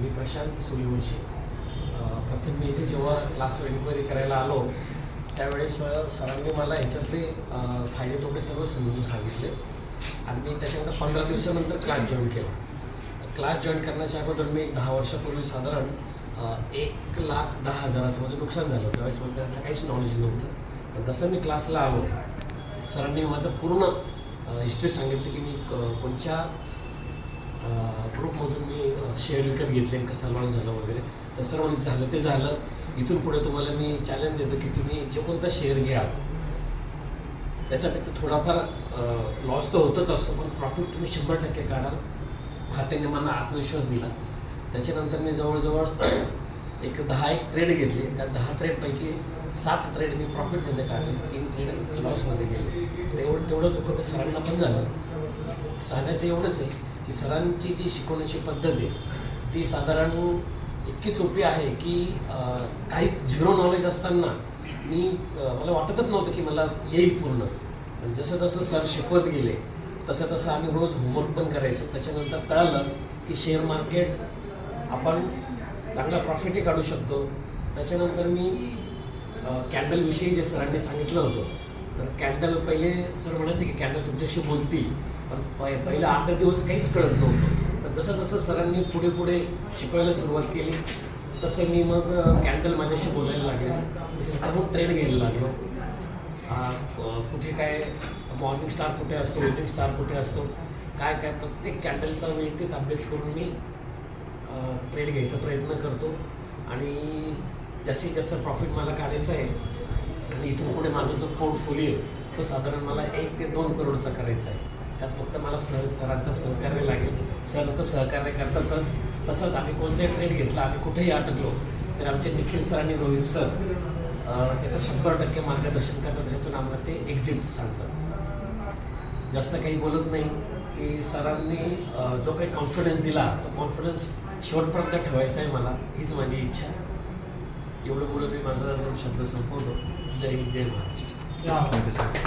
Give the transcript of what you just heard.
मी प्रशांत सूर्यवंशी. प्रथम मी इथे जेव्हा क्लासवर इन्क्वायरी करायला आलो त्यावेळेस सरांनी मला ह्याच्यातले फायदे तोटे सर्व समजून सांगितले आणि मी त्याच्यानंतर 15 दिवसानंतर क्लास जॉईन केला. क्लास जॉईन करण्याच्या अगोदर मी 10 वर्षापूर्वी साधारण 1,10,000 माझं नुकसान झालं. त्यावेळेस मला त्यातलं काहीच नॉलेज नव्हतं. पण जसं मी क्लासला आलो सरांनी माझं पूर्ण हिस्ट्री सांगितली की मी कोणत्या ग्रुपमधून मी शेअर विकत घेतले आणि कसा लॉस झाला वगैरे. तर सर्व झालं ते झालं. इथून पुढे तुम्हाला मी चॅलेंज देतो की तुम्ही जे कोणता शेअर घ्या त्याच्यात एक थोडाफार लॉस तर होतच असतो पण प्रॉफिट तुम्ही 100% काढाल. हा त्यांनी मला आत्मविश्वास दिला. त्याच्यानंतर मी जवळजवळ एक 10 ट्रेड घेतले. त्या 10 ट्रेडपैकी 7 ट्रेड मी प्रॉफिटमध्ये काढले, 3 ट्रेड लॉसमध्ये गेले. तेवढं दुःख ते सरांना पण झालं. सांगायचं एवढंच आहे की सरांची जी शिकवण्याची पद्धत आहे ती साधारण इतकी सोपी आहे की काहीच झिरो नॉलेज असताना मला वाटतच नव्हतं की मला येईल पूर्ण. पण जसं जसं सर शिकवत गेले तसं तसं आम्ही रोज होमवर्क पण करायचो. त्याच्यानंतर कळलं की शेअर मार्केट आपण चांगला प्रॉफिटही काढू शकतो. त्याच्यानंतर मी कॅन्डलविषयी जे सरांनी सांगितलं होतं तर कॅन्डल पहिले सर म्हणायचे की कॅन्डल तुमच्याशी बोलतील पण पहिला 8 दिवस काहीच कळत नव्हतं. तर जसं जसं सरांनी पुढे शिकवायला सुरुवात केली तसं मी मग कॅन्डल माझ्याशी बोलायला लागले. मी स्वतःहून ट्रेड घ्यायला लागलो. कुठे काय मॉर्निंग स्टार कुठे असतो, इव्हनिंग स्टार कुठे असतो, काय प्रत्येक कॅन्डलचा वैयक्तिक अभ्यास करून मी ट्रेड घ्यायचा प्रयत्न करतो आणि जास्तीत जास्त प्रॉफिट मला काढायचं आहे. आणि इथून पुढे माझा जो पोर्टफोलिओ तो साधारण मला 1 ते 2 करोडचा करायचा आहे. त्यात फक्त मला सरांचं सहकार्य लागेल. सरांचं सहकार्य करतातच. तसंच आम्ही कोणताही ट्रेड घेतला आम्ही कुठेही अटकलो तर आमचे निखिल सर आणि रोहित सर त्याचं 100% मार्गदर्शन करतात. त्याच्यातून आम्हाला ते एक्झिट सांगतात. जास्त काही बोलत नाही की सरांनी जो काही कॉन्फिडन्स दिला तो कॉन्फिडन्स शेवटपर्यंत ठेवायचा आहे मला, हीच माझी इच्छा. एवढं बोलून मी माझा शब्द संपवतो. जय हिंद, जय महाराष्ट्र. Thank you sir.